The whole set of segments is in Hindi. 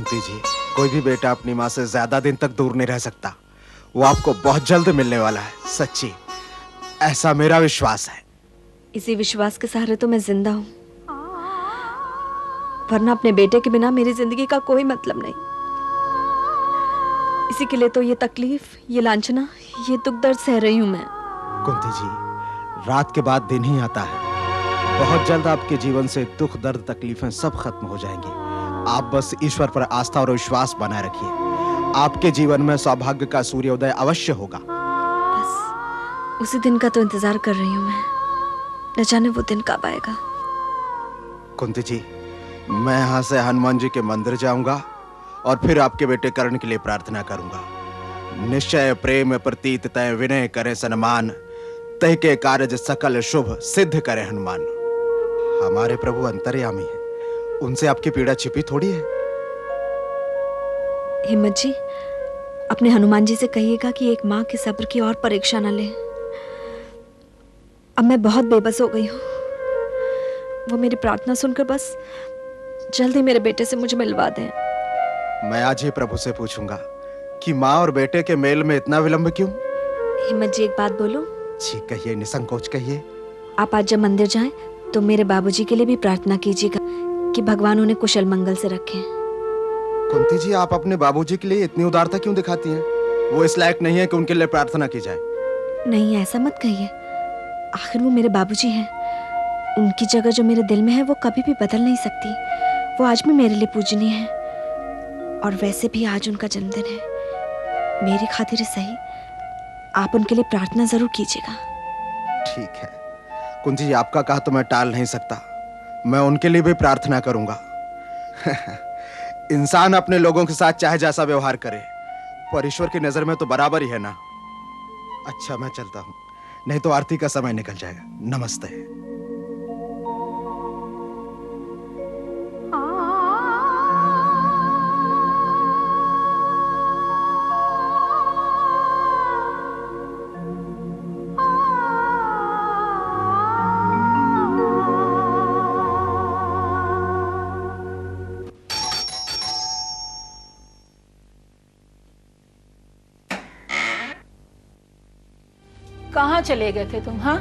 कुंती जी, कोई भी बेटा अपनी माँ से ज्यादा दिन तक दूर नहीं रह सकता। वो आपको बहुत जल्द मिलने वाला है, सच्ची, ऐसा मेरा विश्वास है। इसी विश्वास के सहारे तो मैं जिंदा हूँ, वरना अपने बेटे के बिना मेरी जिंदगी का कोई मतलब नहीं। इसी के लिए तो ये तकलीफ, ये लांछना, ये दुख दर्द सह रही हूँ मैं। कुंती जी, रात के बाद दिन ही आता है। बहुत जल्द आपके जीवन से दुख दर्द तकलीफें सब खत्म हो जाएंगी। आप बस ईश्वर पर आस्था और विश्वास बनाए रखिए। आपके जीवन में सौभाग्य का सूर्योदय अवश्य होगा। बस उसी दिन का तो इंतजार कर रही हूँ मैं। न जाने वो दिन कब आएगा। कुंती जी, मैं यहाँ से हनुमान जी के मंदिर जाऊंगा और फिर आपके बेटे कर्ण के लिए प्रार्थना करूंगा। निश्चय प्रेम प्रतीत तय विनय करे सन्मान, तय के कार्य सकल शुभ सिद्ध करे हनुमान। हमारे प्रभु अंतर्यामी हैं, उनसे आपकी पीड़ा छिपी थोड़ी है। हिम्मत जी, अपने हनुमान जी से कहिएगा कि एक माँ के सब्र की और परीक्षा न ले। अब मैं बहुत बेबस हो गई हूँ। वो मेरी प्रार्थना सुनकर बस जल्द ही मेरे बेटे से मुझे मिलवा दें। मैं आज ही प्रभु से पूछूंगा कि माँ और बेटे के मेल में इतना विलंब क्यों। हिम्मत जी, एक बात बोलूं? जी कहिए, निसंकोच कहिए। आप आज जब मंदिर जाएं तो मेरे बाबूजी के लिए भी प्रार्थना कीजिएगा कि भगवान उन्हें कुशल मंगल से रखें। कुंती जी, आप अपने बाबूजी के लिए इतनी उदारता क्यों दिखाती हैं? वो इस लायक नहीं है कि उनके लिए प्रार्थना की जाए। नहीं, ऐसा मत कहिए। आखिर वो मेरे बाबूजी हैं। उनकी जगह जो मेरे दिल में है वो कभी भी बदल नहीं सकती। वो आज भी मेरे लिए पूजनीय है। और वैसे भी आज उनका जन्मदिन है। मेरी खातिर सही, आप उनके लिए प्रार्थना जरूर कीजिएगा। ठीक है कुंती जी, आपका कहा तो मैं टाल नहीं सकता। मैं उनके लिए भी प्रार्थना करूंगा। इंसान अपने लोगों के साथ चाहे जैसा व्यवहार करे, पर ईश्वर की नजर में तो बराबर ही है ना। अच्छा, मैं चलता हूं, नहीं तो आरती का समय निकल जाएगा। नमस्ते। कहाँ चले गए थे तुम? हाँ,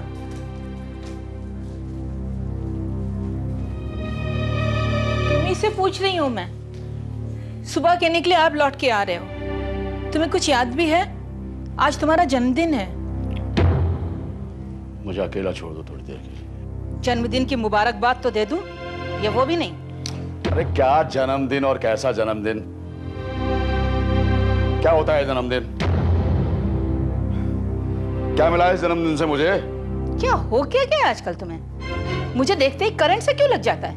तुम्हीं से पूछ रही हूं मैं। सुबह के निकले, आप लौट के आ रहे हो। तुम्हें कुछ याद भी है? आज तुम्हारा जन्मदिन है। मुझे अकेला छोड़ दो थोड़ी देर के लिए। जन्मदिन की मुबारकबाद तो दे दूं, या वो भी नहीं? अरे क्या जन्मदिन और कैसा जन्मदिन? क्या होता है जन्मदिन? क्या मिला है जन्मदिन से मुझे? क्या हो क्या आजकल तुम्हें? मुझे देखते ही करंट से क्यों लग जाता है?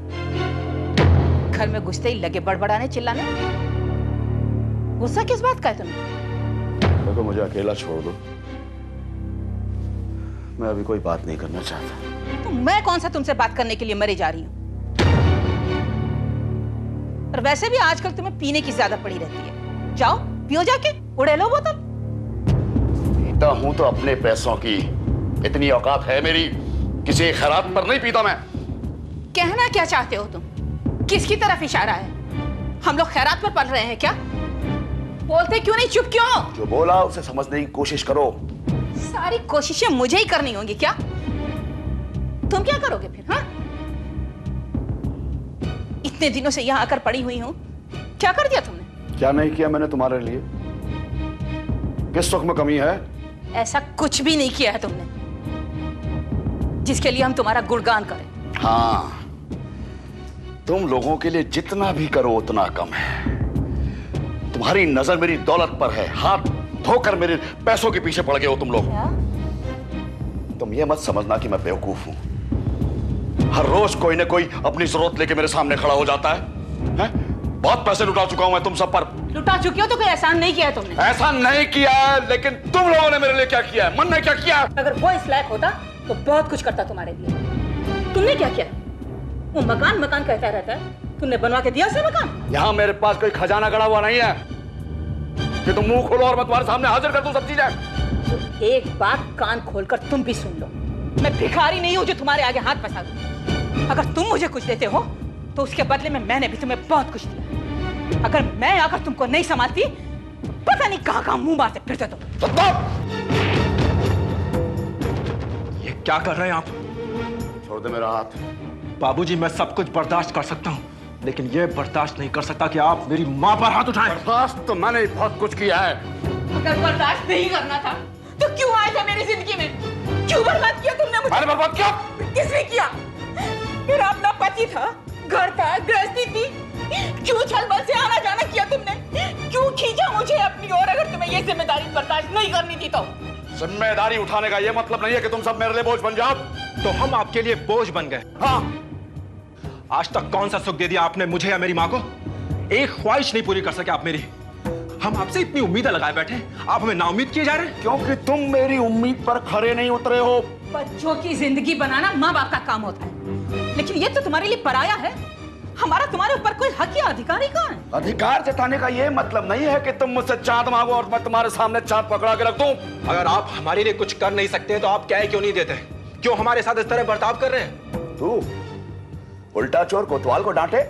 घर में घुसते ही लगे बड़बड़ाने चिल्लाने। गुस्सा किस बात का है तुम्हें? देखो, मुझे अकेला छोड़ दो। मैं अभी कोई बात नहीं करना चाहता। तो मैं कौन सा तुमसे बात करने के लिए मरी जा रही हूँ? और वैसे भी आजकल तुम्हें पीने की ज्यादा पड़ी रहती है। जाओ पियो जाके, उड़े लो बोतल। पीता हूं तो अपने पैसों की। इतनी औकात है मेरी, किसी खैरात पर नहीं पीता मैं। कहना क्या चाहते हो तुम? किसकी तरफ इशारा है? हम लोग खैरात पर पल रहे हैं क्या? बोलते क्यों नहीं, चुप क्यों? जो बोला उसे समझने की कोशिश करो। सारी कोशिशें मुझे ही करनी होंगी क्या? तुम क्या करोगे फिर? हाँ, इतने दिनों से यहां आकर पड़ी हुई हूं, क्या कर दिया तुमने? क्या नहीं किया मैंने तुम्हारे लिए? किस सुख में कमी है? ऐसा कुछ भी नहीं किया है तुमने जिसके लिए हम तुम्हारा गुणगान करें। हाँ, तुम लोगों के लिए जितना भी करो उतना कम है। तुम्हारी नजर मेरी दौलत पर है। हाथ धोकर मेरे पैसों के पीछे पड़ गए हो तुम लोग। क्या? तुम ये मत समझना कि मैं बेवकूफ हूं। हर रोज कोई ना कोई अपनी जरूरत लेके मेरे सामने खड़ा हो जाता है? बहुत पैसे लुटा चुका हूं मैं तुम सब पर। लुटा चुकी हो तो कोई एहसान नहीं किया है तुमने। ऐसा नहीं किया है, लेकिन तुम लोगों ने मेरे लिए क्या किया है? मन ने क्या किया है? अगर वो इस लायक होता तो बहुत कुछ करता तुम्हारे लिए। तुमने क्या किया? वो मकान मकान कहता रहता है, तुमने बनवा के दिया उसे मकान? यहाँ मेरे पास कोई खजाना गड़ा हुआ नहीं है कि तुम मुंह खोलो और मैं तुम्हारे सामने हाजिर कर दूं सब चीजें। तो एक बात कान खोलकर तुम भी सुन लो, मैं भिखारी नहीं हूं जो तुम्हारे आगे हाथ फंसा दूं। अगर तुम मुझे कुछ देते हो तो उसके बदले में मैंने भी तुम्हें बहुत कुछ दिया। अगर मैं अगर तुमको नहीं संभालती, पता नहीं कहां कहां मुंह मारते फिरते तुम। ये क्या कर रहे हैं आप? छोड़ दे मेरा हाथ। बाबूजी, मैं सब कुछ बर्दाश्त कर सकता हूँ, लेकिन ये बर्दाश्त नहीं कर सकता कि आप मेरी माँ पर हाथ उठाएं। बर्दाश्त तो मैंने बहुत कुछ किया है। अगर बर्दाश्त नहीं करना था तो क्यों आए थे मेरी जिंदगी में? क्यों बर्बाद किया तुमने मुझे? मैंने बर्बाद किया? किसने किया? मेरा अपना पति था, घर था, गृहस्थी थी। क्यों छलबल से आना जाना किया तुमने? क्यों खींचा मुझे अपनी ओर? अगर तुम्हें ये जिम्मेदारी बर्दाश्त नहीं करनी थी तो? जिम्मेदारी उठाने का ये मतलब नहीं है कि तुम सब मेरे लिए बोझ बन जाओ। तो हम आपके लिए बोझ बन गए। हाँ, आज तक कौन सा सुख दे दिया आपने मुझे या मेरी माँ को? एक ख्वाहिश नहीं पूरी कर सके आप मेरी। हम आपसे इतनी उम्मीदें लगाए बैठे, आप हमें नाउम्मीद किए जा रहे हैं। क्योंकि तुम मेरी उम्मीद पर खरे नहीं उतरे हो। बच्चों की जिंदगी बनाना माँ बाप का काम होता है, लेकिन ये तो तुम्हारे लिए पराया है। हमारा तुम्हारे ऊपर कोई हक या अधिकार ही कहाँ है? अधिकार जताने का ये मतलब नहीं है कि तुम मुझसे चांद मांगो और मैं तुम्हारे सामने चांद पकड़ा के रख दूं। अगर आप हमारे लिए कुछ कर नहीं सकते तो आप क्या क्यों नहीं देते? क्यों हमारे साथ इस तरह बर्ताव कर रहे हैं? तू उल्टा चोर कोतवाल को डांटे।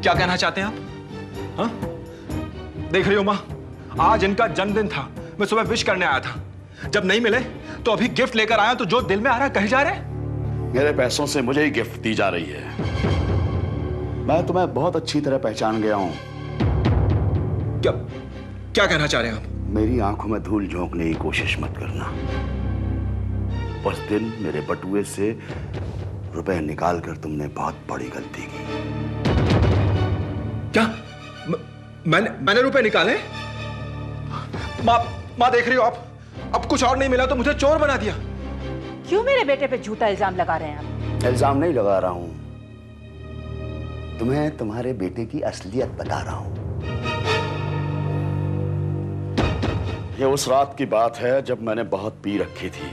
क्या कहना चाहते हैं आप? हाँ? देख रही हो माँ, आज इनका जन्मदिन था, मैं सुबह विश करने आया था। जब नहीं मिले तो अभी गिफ्ट लेकर आया, तो जो दिल में आ रहा है कहे जा रहे हैं। मेरे पैसों से मुझे ही गिफ्ट दी जा रही है। मैं तुम्हें बहुत अच्छी तरह पहचान गया हूं। क्या क्या कहना चाह रहे हैं आप? मेरी आंखों में धूल झोंकने की कोशिश मत करना। उस दिन मेरे बटुए से रुपए निकालकर तुमने बहुत बड़ी गलती की। क्या मैंने रुपए निकाले? माँ देख रही हो आप, अब कुछ और नहीं मिला तो मुझे चोर बना दिया। क्यों मेरे बेटे पे झूठा इल्जाम लगा रहे हैं आप? इल्जाम नहीं लगा रहा हूं, तुम्हें तुम्हारे बेटे की असलियत बता रहा हूं। यह उस रात की बात है जब मैंने बहुत पी रखी थी।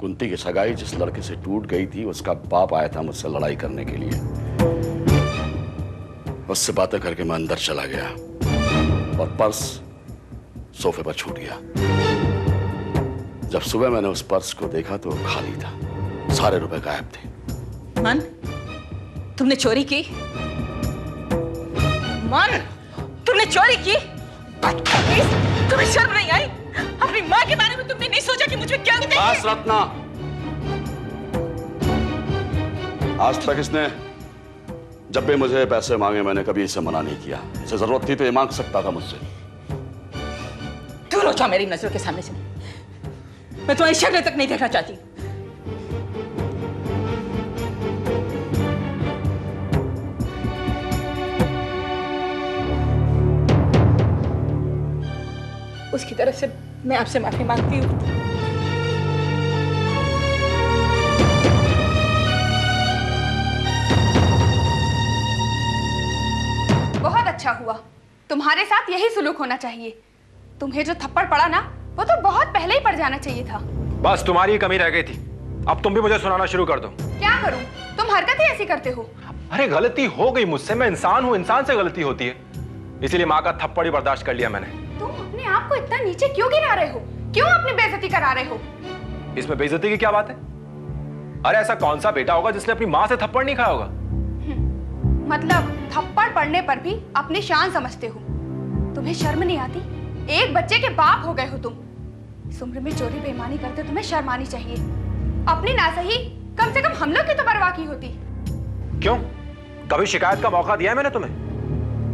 कुंती की सगाई जिस लड़के से टूट गई थी, उसका बाप आया था मुझसे लड़ाई करने के लिए। उससे बातें करके मैं अंदर चला गया और पर्स सोफे पर छूट गया। जब सुबह मैंने उस पर्स को देखा तो खाली था, सारे रुपए गायब थे। मन, तुमने चोरी की? मन, तुमने चोरी की? तुम्हें शर्म नहीं आई? अपनी माँ के बारे में तुमने नहीं सोचा कि मुझे क्या कहेंगे? बस रत्ना, आज तक इसने जब भी मुझे पैसे मांगे मैंने कभी इसे मना नहीं किया। इसे जरूरत थी तो ये मांग सकता था मुझसे। दूर हो जाओ मेरी नजरों के सामने से। मैं तुम्हारी शक्ल तक नहीं देखना चाहती। उसकी तरफ से मैं आपसे माफी मांगती हूँ। बहुत अच्छा हुआ, तुम्हारे साथ यही सुलूक होना चाहिए। तुम्हें जो थप्पड़ पड़ा ना, वो तो बहुत पहले ही पड़ जाना चाहिए था। बस तुम्हारी कमी रह गई थी, अब तुम भी मुझे सुनाना शुरू कर दो। क्या करूं, तुम हरकत ही ऐसी करते हो। अरे गलती हो गई मुझसे, मैं इंसान हूँ, इंसान से गलती होती है, इसीलिए माँ का थप्पड़ ही बर्दाश्त कर लिया मैंने। तुम अपने आप को इतना नीचे क्यों गिरा रहे हो? क्यों अपनी बेइज्जती करा रहे हो? इसमें बेइज्जती की क्या बात है? अरे ऐसा कौन सा बेटा होगा जिसने अपनी माँ से थप्पड़ नहीं खाया होगा? मतलब थप्पड़ पड़ने पर भी अपनी शान समझते हो। तुम्हें शर्म नहीं आती? एक बच्चे के बाप हो गए हो तुम। इस उम्र में चोरी बेईमानी करते तुम्हें शर्म आनी चाहिए। अपनी ना सही, कम से कम हम लोग की तो परवाह की होती। क्यों? कभी शिकायत का मौका दिया है मैंने तुम्हें?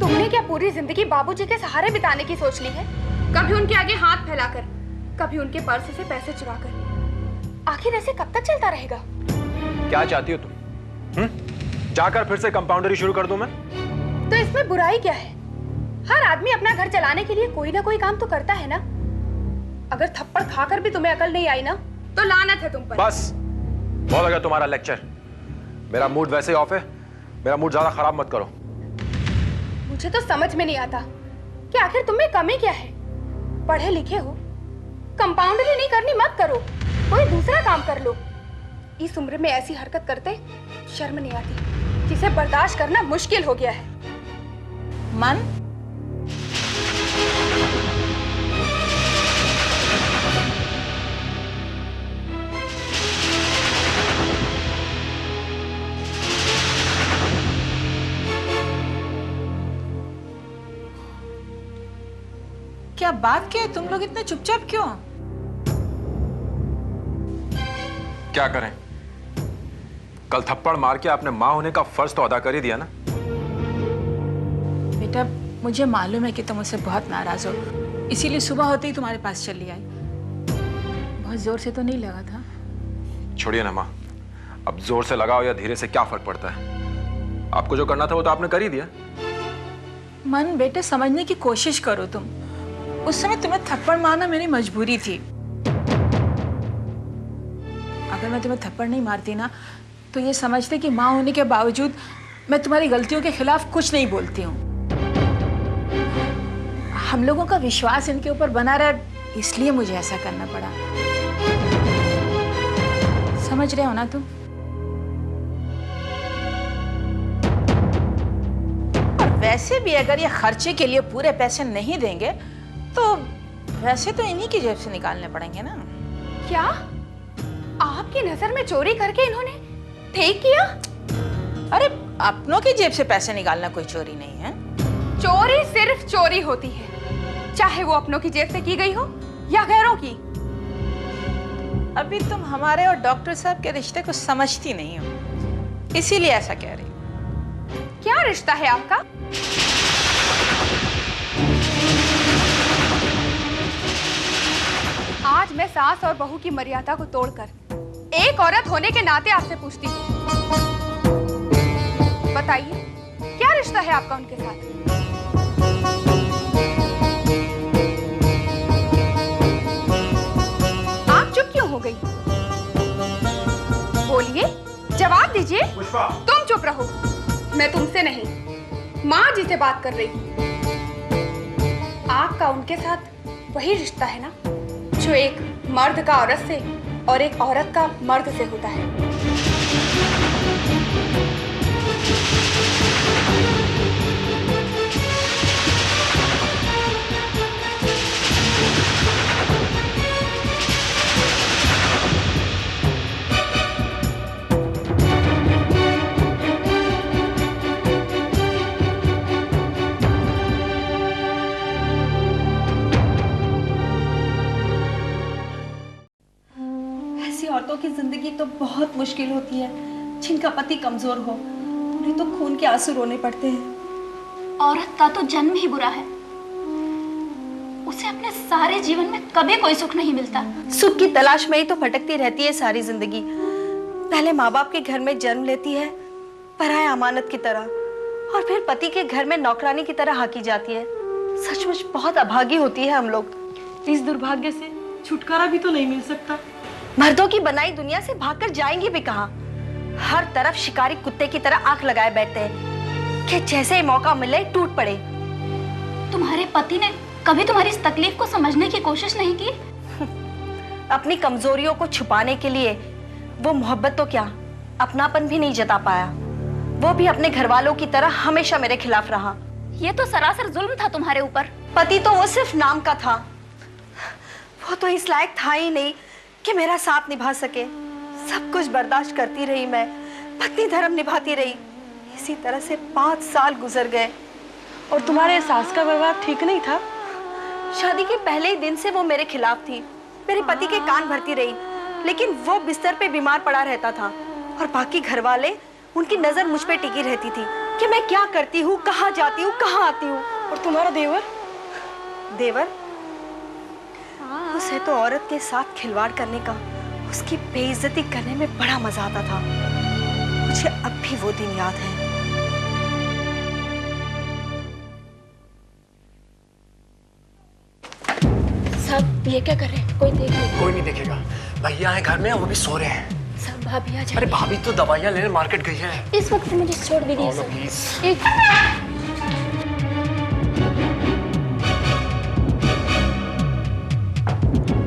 तुमने क्या पूरी जिंदगी बाबूजी के सहारे बिताने की सोच ली है? कभी उनके आगे हाथ फैलाकर, कभी उनके पर्स से पैसे चुराकर। आखिर ऐसे कब तक चलता रहेगा? क्या चाहती हो तुम? जाकर फिर से कंपाउंडरी शुरू कर दूं मैं? तो इसमें बुराई क्या है? हर आदमी अपना घर चलाने के लिए कोई ना कोई काम तो करता है ना। अगर थप्पड़ खाकर भी तुम्हें अकल नहीं आई ना, तो लानत है तुम पर। बस बहुत हो गया तुम्हारा लेक्चर। मेरा मूड वैसे ही ऑफ है, मेरा मूड ज्यादा खराब मत करो। मुझे तो समझ में नहीं आता कि आखिर तुम्हें कमी क्या है। पढ़े लिखे हो, कंपाउंडरी नहीं करनी मत करो, कोई दूसरा काम कर लो। इस उम्र में ऐसी हरकत करते शर्म नहीं आती, जिसे बर्दाश्त करना मुश्किल हो गया है। मन, क्या बात क्या है? तुम लोग इतने चुपचाप क्यों? क्या करें, कल थप्पड़ मार के आपने माँ होने का फर्ज तो अदा कर ही दिया ना। बेटा मुझे मालूम है कि तुम मुझसे बहुत नाराज हो, इसीलिए सुबह होते ही तुम्हारे पास चली आई। बहुत जोर से तो नहीं लगा था? छोड़िए ना माँ, अब जोर से लगाओ या धीरे से क्या फर्क पड़ता है। आपको जो करना था वो तो आपने कर ही दिया। मन बेटे समझने की कोशिश करो तुम। उस समय तुम्हें थप्पड़ मारना मेरी मजबूरी थी। अगर मैं तुम्हें थप्पड़ नहीं मारती ना तो ये समझते कि माँ होने के बावजूद मैं तुम्हारी गलतियों के खिलाफ कुछ नहीं बोलती हूँ। हम लोगों का विश्वास इनके ऊपर बना रहा, इसलिए मुझे ऐसा करना पड़ा। समझ रहे हो ना तुम? और वैसे भी अगर ये खर्चे के लिए पूरे पैसे नहीं देंगे तो वैसे तो इन्हीं की जेब से निकालने पड़ेंगे ना। क्या आपकी नजर में चोरी करके इन्होंने ठीक किया? अरे अपनों की जेब से पैसे निकालना कोई चोरी नहीं है। चोरी सिर्फ चोरी होती है, चाहे वो अपनों की जेब से की गई हो या गैरों की। अभी तुम हमारे और डॉक्टर साहब के रिश्ते को समझती नहीं हो, इसीलिए ऐसा कह रही हो। क्या रिश्ता है आपका? आज मैं सास और बहू की मर्यादा को तोड़कर एक औरत होने के नाते आपसे पूछती हूँ, बताइए क्या रिश्ता है आपका उनके साथ? आप चुप क्यों हो गई? बोलिए, जवाब दीजिए। तुम चुप रहो, मैं तुमसे नहीं माँ जी से बात कर रही हूँ। आपका उनके साथ वही रिश्ता है ना जो एक मर्द का औरत से और एक औरत का मर्द से होता है। औरतों की जिंदगी तो बहुत मुश्किल होती है, जिनका पति कमजोर हो उन्हें तो खून के आंसू रोने पड़ते हैं। औरत का तो जन्म ही बुरा है, उसे अपने सारे जीवन में कभी कोई सुख नहीं मिलता। सुख की तलाश में ही तो भटकती रहती है सारी जिंदगी। पहले माँ बाप के घर में जन्म लेती है पराये अमानत की तरह, और फिर पति के घर में नौकरानी की तरह हाकी जाती है। सचमुच बहुत अभागी होती है हम लोग। इस दुर्भाग्य से छुटकारा भी तो नहीं मिल सकता। मर्दों की बनाई दुनिया से भागकर जाएंगी भी कहां? हर तरफ शिकारी कुत्ते की तरह आंख लगाए बैठते हैं कि जैसे ही मौका मिले टूट पड़े। तुम्हारे पति ने कभी तुम्हारी इस तकलीफ को समझने की कोशिश नहीं की? अपनी कमजोरियों को छुपाने के लिए वो मोहब्बत तो क्या, अपनापन भी नहीं जता पाया। वो भी अपने घर वालों की तरह हमेशा मेरे खिलाफ रहा। ये तो सरासर जुल्म था तुम्हारे ऊपर। पति तो वो सिर्फ नाम का था, वो तो इस लायक था ही नहीं कि मेरा साथ निभा सके। सब कुछ बर्दाश्त करती रही मैं, पत्नी धर्म निभाती रही। इसी तरह से 5 साल गुजर गए। और तुम्हारे सास का व्यवहार ठीक नहीं था? शादी के पहले ही दिन से वो मेरे खिलाफ थी। मेरे पति के कान भरती रही, लेकिन वो बिस्तर पे बीमार पड़ा रहता था और बाकी घर वाले, उनकी नजर मुझ पे टिकी रहती थी कि मैं क्या करती हूँ, कहाँ जाती हूँ, कहाँ आती हूँ। और तुम्हारा देवर? देवर? उसे तो औरत के साथ खिलवाड़ करने का, उसकी बेइज्जती करने में बड़ा मजा आता था। मुझे अब भी वो दिन याद है। सब ये क्या कर रहे हैं? कोई देख ले। कोई नहीं देखेगा। भैया है घर में, वो भी सो रहे हैं। सब भाभी आ जाए। अरे भाभी तो दवाइयाँ लेने मार्केट गई है। इस वक्त मुझे छोड़ दीजिए सर। प्लीज। एक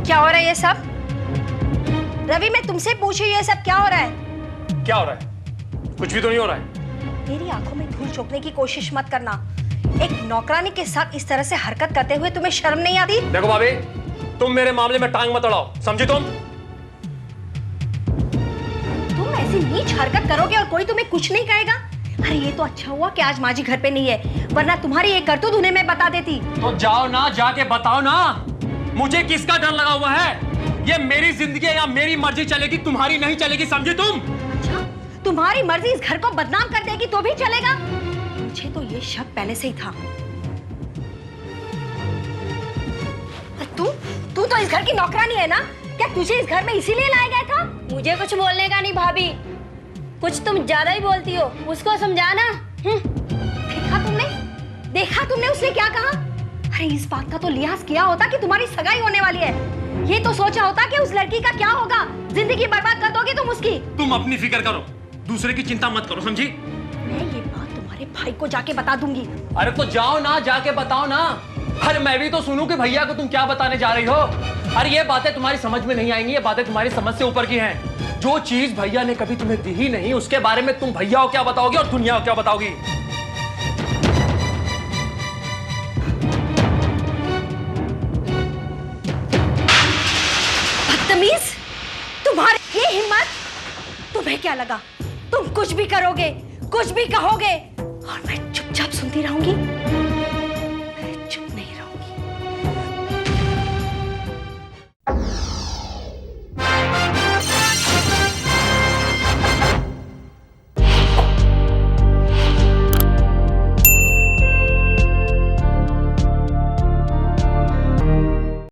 क्या हो रहा है ये सब? रवि, मैं तुमसे पूछ रही हूँ, ये सब क्या हो रहा है? क्या हो रहा है? कुछ भी तो नहीं हो रहा है। मेरी आंखों में धूल झोंकने की कोशिश मत करना। एक नौकरानी के साथ इस तरह से हरकत करते हुए तुम्हें शर्म नहीं आती? देखो भाभी, तुम मेरे मामले में टांग मत अड़ाओ, समझी तुम? तुम ऐसी नीच हरकत करोगे और कोई तुम्हें कुछ नहीं कहेगा? अरे ये तो अच्छा हुआ कि आज माँ जी घर पे नहीं है, वरना तुम्हारी एक करतूत उन्हें मैं बता देती। तो जाओ ना, जाके बताओ ना। मुझे किसका डर लगा हुआ है? ये मेरी जिंदगी है, या मेरी मर्जी चलेगी, तुम्हारी नहीं चलेगी, समझी तुम? अच्छा, तुम्हारी मर्जी इस घर को बदनाम कर देगी तो भी चलेगा? मुझे तो ये शक पहले से ही था। तू तो इस घर की नौकरानी है ना? क्या तुझे इस घर में इसीलिए लाया गया था? मुझे कुछ बोलने का नहीं भाभी, कुछ तुम ज्यादा ही बोलती हो, उसको समझाना। देखा तुमने उसने क्या कहा? अरे इस बात का तो लिहाज किया होता कि तुम्हारी सगाई होने वाली है। ये तो सोचा होता कि उस लड़की का क्या होगा, जिंदगी बर्बाद कर दोगी तुम उसकी। तुम अपनी फिक्र करो, दूसरे की चिंता मत करो, समझी? मैं ये बात तुम्हारे भाई को जाके बता दूंगी। अरे तो जाओ ना, जाके बताओ ना। अरे मैं भी तो सुनूं कि भैया को तुम क्या बताने जा रही हो। अरे ये बातें तुम्हारी समझ में नहीं आएंगी, ये बातें तुम्हारी समझ से ऊपर की हैं। जो चीज भैया ने कभी तुम्हें दी ही नहीं, उसके बारे में तुम भैया को क्या बताओगी और दुनिया को क्या बताओगी? बदतमीज, तुम्हारी ये हिम्मत! तुम्हें क्या लगा तुम कुछ भी करोगे, कुछ भी कहोगे और मैं चुपचाप सुनती रहूंगी?